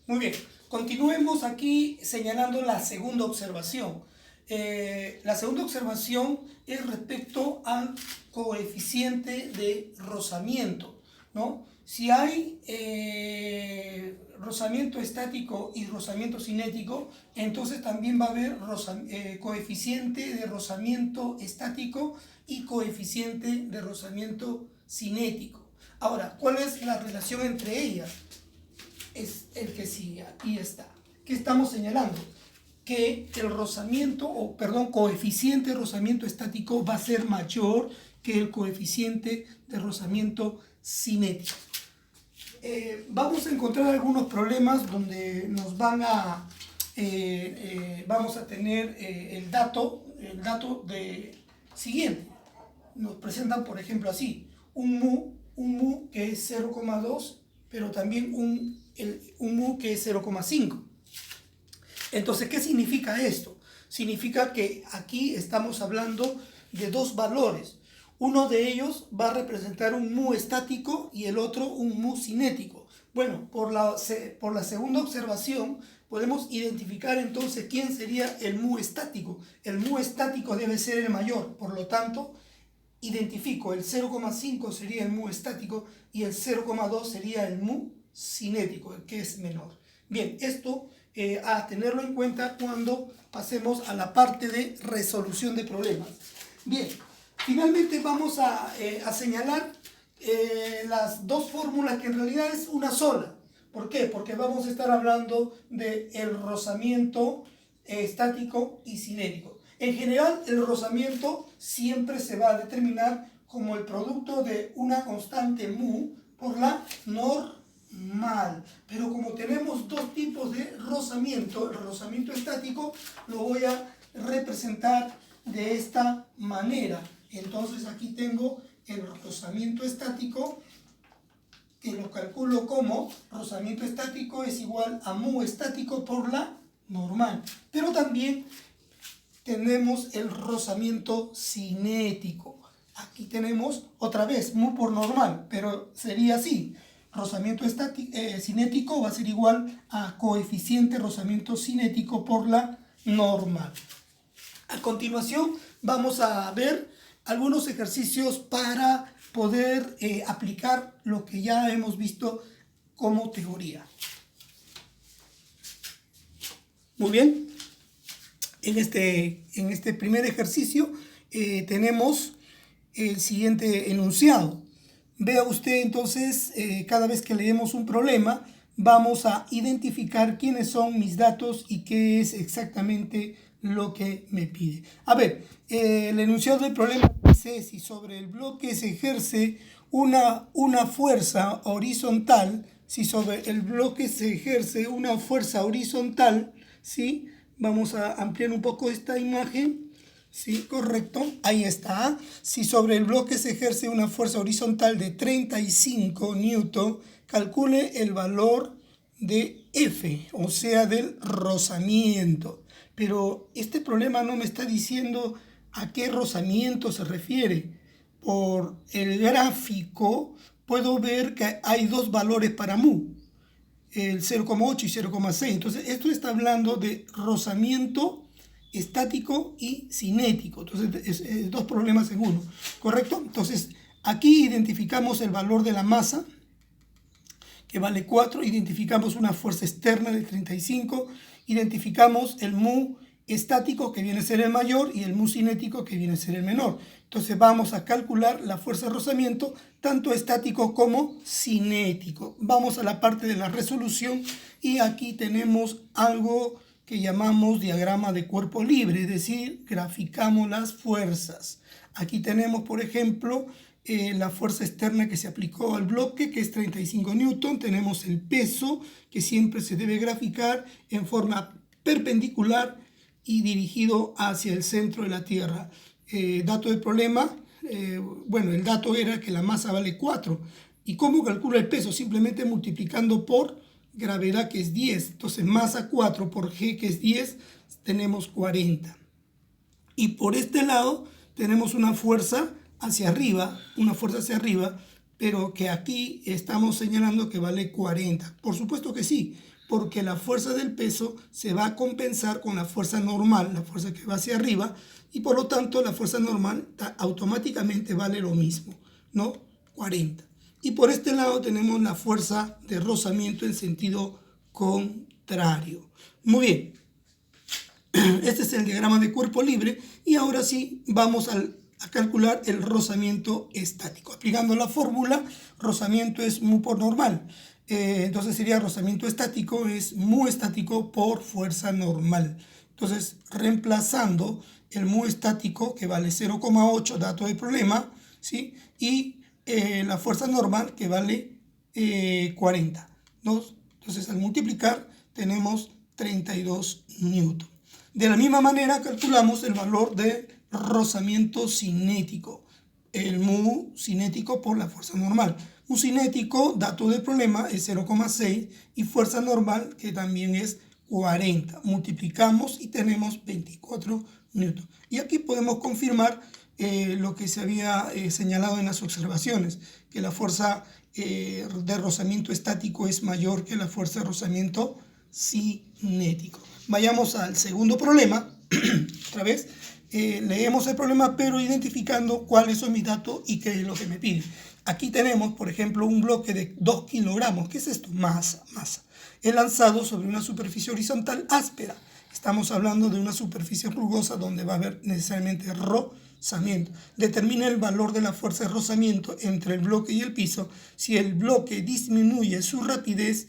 Muy bien, continuemos aquí señalando la segunda observación. La segunda observación es respecto al coeficiente de rozamiento, ¿no? Si hay rozamiento estático y rozamiento cinético, entonces también va a haber coeficiente de rozamiento estático y coeficiente de rozamiento cinético. Ahora, ¿cuál es la relación entre ellas? Es el que sigue, aquí está. ¿Qué estamos señalando? Que el rozamiento, coeficiente de rozamiento estático va a ser mayor que el coeficiente de rozamiento cinético. Vamos a encontrar algunos problemas donde nos van a vamos a tener el dato de siguiente. Nos presentan, por ejemplo, así, un mu que es 0,2, pero también un mu que es 0,5. Entonces, ¿qué significa esto? Significa que aquí estamos hablando de dos valores. Uno de ellos va a representar un mu estático y el otro un mu cinético. Bueno, por la segunda observación podemos identificar entonces quién sería el mu estático. El mu estático debe ser el mayor, por lo tanto, identifico el 0,5 sería el mu estático y el 0,2 sería el mu cinético, el que es menor. Bien, esto a tenerlo en cuenta cuando pasemos a la parte de resolución de problemas. Bien, finalmente vamos a señalar las dos fórmulas que en realidad es una sola. ¿Por qué? Porque vamos a estar hablando del rozamiento estático y cinético. En general, el rozamiento siempre se va a determinar como el producto de una constante mu por la normal. Pero como tenemos dos tipos de rozamiento, el rozamiento estático lo voy a representar de esta manera. Entonces aquí tengo el rozamiento estático, que lo calculo como rozamiento estático es igual a mu estático por la normal. Pero también tenemos el rozamiento cinético. Aquí tenemos otra vez mu por normal, pero sería así. Rozamiento cinético va a ser igual a coeficiente rozamiento cinético por la normal. A continuación vamos a ver algunos ejercicios para poder aplicar lo que ya hemos visto como teoría. Muy bien. En este primer ejercicio tenemos el siguiente enunciado. Vea usted entonces, cada vez que leemos un problema, vamos a identificar quiénes son mis datos y qué es exactamente lo que me pide. A ver, el enunciado del problema dice: si sobre el bloque se ejerce una fuerza horizontal, si sobre el bloque se ejerce una fuerza horizontal, ¿sí? Vamos a ampliar un poco esta imagen. Sí, correcto. Ahí está. Si sobre el bloque se ejerce una fuerza horizontal de 35 newton, calcule el valor de F, o sea, del rozamiento. Pero este problema no me está diciendo a qué rozamiento se refiere. Por el gráfico puedo ver que hay dos valores para mu, el 0,8 y 0,6. Entonces, esto está hablando de rozamiento estático y cinético. Entonces, es dos problemas en uno, ¿correcto? Entonces, aquí identificamos el valor de la masa, que vale 4, identificamos una fuerza externa de 35, identificamos el mu estático, que viene a ser el mayor, y el mu cinético, que viene a ser el menor. Entonces vamos a calcular la fuerza de rozamiento, tanto estático como cinético. Vamos a la parte de la resolución y aquí tenemos algo que llamamos diagrama de cuerpo libre, es decir, graficamos las fuerzas. Aquí tenemos, por ejemplo, la fuerza externa que se aplicó al bloque, que es 35 newton. Tenemos el peso, que siempre se debe graficar en forma perpendicular y dirigido hacia el centro de la Tierra. Dato del problema, bueno, el dato era que la masa vale 4. ¿Y cómo calculo el peso? Simplemente multiplicando por gravedad, que es 10. Entonces, masa 4 por G, que es 10, tenemos 40. Y por este lado tenemos una fuerza hacia arriba, pero que aquí estamos señalando que vale 40. Por supuesto que sí, porque la fuerza del peso se va a compensar con la fuerza normal, la fuerza que va hacia arriba, y por lo tanto la fuerza normal automáticamente vale lo mismo, ¿no? 40. Y por este lado tenemos la fuerza de rozamiento en sentido contrario. Muy bien. Este es el diagrama de cuerpo libre y ahora sí vamos a calcular el rozamiento estático. Aplicando la fórmula, rozamiento es mu por normal. Entonces sería rozamiento estático, es mu estático por fuerza normal. Entonces, reemplazando el mu estático, que vale 0,8, dato del problema, ¿sí? Y la fuerza normal, que vale 40, ¿no? Entonces, al multiplicar, tenemos 32 newton. De la misma manera, calculamos el valor de rozamiento cinético, el mu cinético por la fuerza normal. Mu cinético, dato del problema, es 0,6 y fuerza normal, que también es 40. Multiplicamos y tenemos 24 newton. Y aquí podemos confirmar lo que se había señalado en las observaciones, que la fuerza de rozamiento estático es mayor que la fuerza de rozamiento cinético. Vayamos al segundo problema. Otra vez, leemos el problema, pero identificando cuáles son mis datos y qué es lo que me pide. Aquí tenemos, por ejemplo, un bloque de 2 kilogramos. ¿Qué es esto? Masa. Es lanzado sobre una superficie horizontal áspera. Estamos hablando de una superficie rugosa donde va a haber necesariamente rozamiento. Determina el valor de la fuerza de rozamiento entre el bloque y el piso si el bloque disminuye su rapidez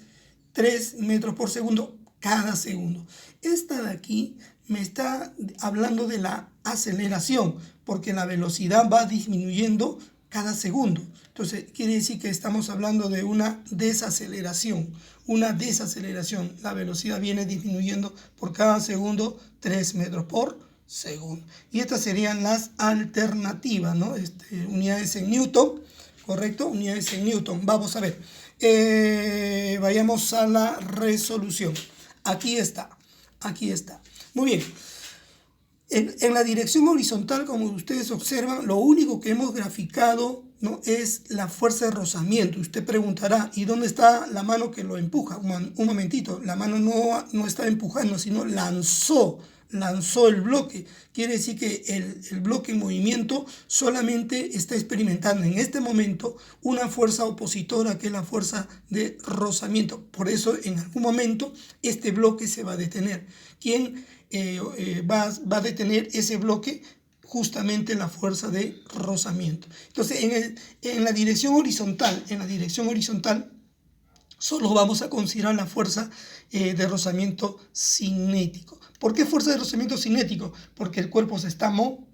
3 metros por segundo cada segundo. Esta de aquí me está hablando de la aceleración, porque la velocidad va disminuyendo cada segundo. Entonces, quiere decir que estamos hablando de una desaceleración. La velocidad viene disminuyendo por cada segundo 3 metros por segundo. Y estas serían las alternativas, ¿no? Unidades en Newton, ¿correcto? Unidades en Newton. Vamos a ver. Vayamos a la resolución. Aquí está. Muy bien. En la dirección horizontal, como ustedes observan, lo único que hemos graficado, ¿no?, es la fuerza de rozamiento. Usted preguntará, ¿y dónde está la mano que lo empuja? Un momentito, la mano no está empujando, sino lanzó el bloque. Quiere decir que el bloque en movimiento solamente está experimentando en este momento una fuerza opositora, que es la fuerza de rozamiento. Por eso en algún momento este bloque se va a detener. ¿Quién va a detener ese bloque? Justamente la fuerza de rozamiento. Entonces en la dirección horizontal, solo vamos a considerar la fuerza de rozamiento cinético. ¿Por qué fuerza de rozamiento cinético? Porque el cuerpo se está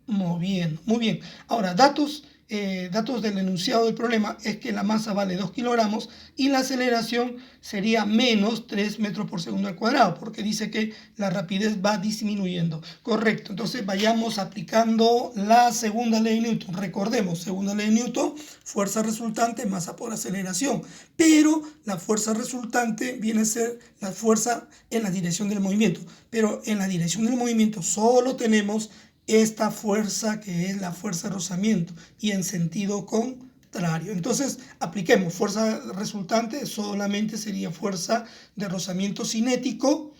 moviendo. Muy bien. Ahora, datos del enunciado del problema es que la masa vale 2 kilogramos y la aceleración sería menos 3 metros por segundo al cuadrado, porque dice que la rapidez va disminuyendo. Correcto. Entonces, vayamos aplicando la segunda ley de Newton. Recordemos, segunda ley de Newton, fuerza resultante, masa por aceleración. Pero la fuerza resultante viene a ser la fuerza en la dirección del movimiento. Pero en la dirección del movimiento solo tenemos esta fuerza, que es la fuerza de rozamiento, y en sentido contrario. Entonces, apliquemos fuerza resultante, solamente sería fuerza de rozamiento cinético,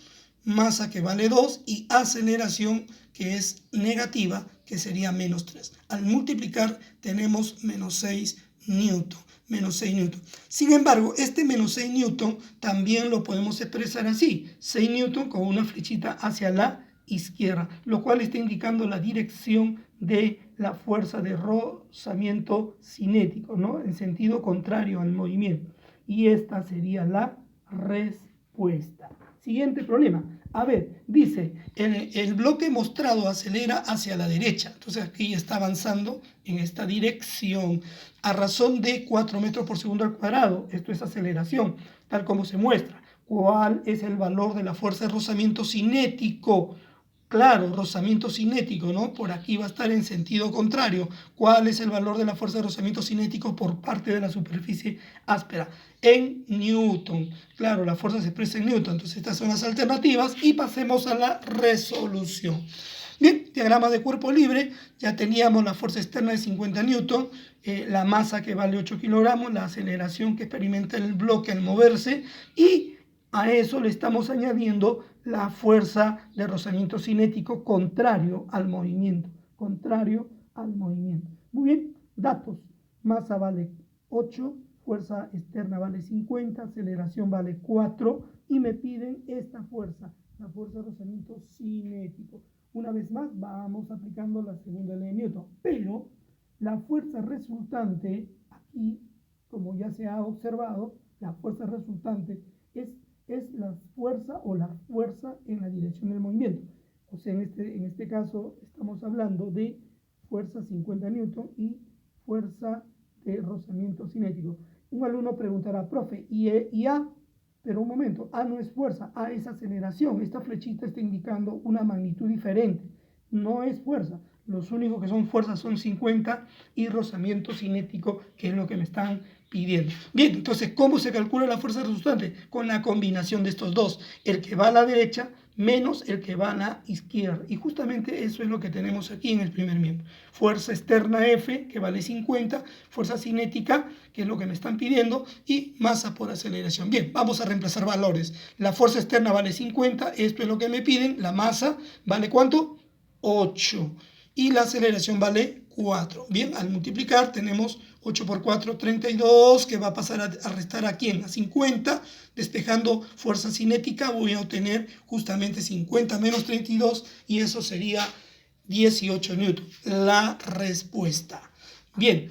masa que vale 2 y aceleración que es negativa, que sería menos 3. Al multiplicar tenemos menos 6 newton. Sin embargo, este menos 6 newton también lo podemos expresar así: 6 newton con una flechita hacia la izquierda, lo cual está indicando la dirección de la fuerza de rozamiento cinético, ¿no?, en sentido contrario al movimiento. Y esta sería la respuesta. Siguiente problema. A ver, dice, el bloque mostrado acelera hacia la derecha. Entonces aquí está avanzando en esta dirección a razón de 4 metros por segundo al cuadrado. Esto es aceleración, tal como se muestra. ¿Cuál es el valor de la fuerza de rozamiento cinético? Claro, rozamiento cinético, ¿no? Por aquí va a estar en sentido contrario. ¿Cuál es el valor de la fuerza de rozamiento cinético por parte de la superficie áspera? En newton. Claro, la fuerza se expresa en newton. Entonces estas son las alternativas y pasemos a la resolución. Bien, diagrama de cuerpo libre. Ya teníamos la fuerza externa de 50 newton, la masa que vale 8 kilogramos, la aceleración que experimenta el bloque al moverse y A eso le estamos añadiendo la fuerza de rozamiento cinético contrario al movimiento. Contrario al movimiento. Muy bien, datos. Masa vale 8, fuerza externa vale 50, aceleración vale 4 y me piden esta fuerza, la fuerza de rozamiento cinético. Una vez más vamos aplicando la segunda ley de Newton, pero la fuerza resultante aquí, como ya se ha observado, la fuerza resultante es la fuerza o la fuerza en la dirección del movimiento. O sea, en este caso estamos hablando de fuerza 50 newton y fuerza de rozamiento cinético. Un alumno preguntará, profe, ¿y A? Pero un momento, A no es fuerza, A es aceleración. Esta flechita está indicando una magnitud diferente. No es fuerza. Los únicos que son fuerzas son 50 y rozamiento cinético, que es lo que me están pidiendo. Bien, entonces, ¿cómo se calcula la fuerza resultante? Con la combinación de estos dos. El que va a la derecha menos el que va a la izquierda. Y justamente eso es lo que tenemos aquí en el primer miembro. Fuerza externa F, que vale 50, fuerza cinética, que es lo que me están pidiendo, y masa por aceleración. Bien, vamos a reemplazar valores. La fuerza externa vale 50, esto es lo que me piden. La masa vale ¿cuánto? 8. Y la aceleración vale 4. Bien, al multiplicar tenemos 8 por 4, 32, que va a pasar a restar a ¿quién? A 50. Despejando fuerza cinética voy a obtener justamente 50 menos 32 y eso sería 18 newton. La respuesta. Bien,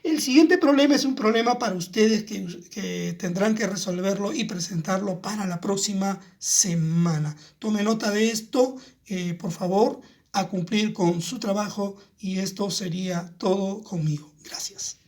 el siguiente problema es un problema para ustedes que tendrán que resolverlo y presentarlo para la próxima semana. Tome nota de esto, por favor, a cumplir con su trabajo y esto sería todo conmigo. Gracias.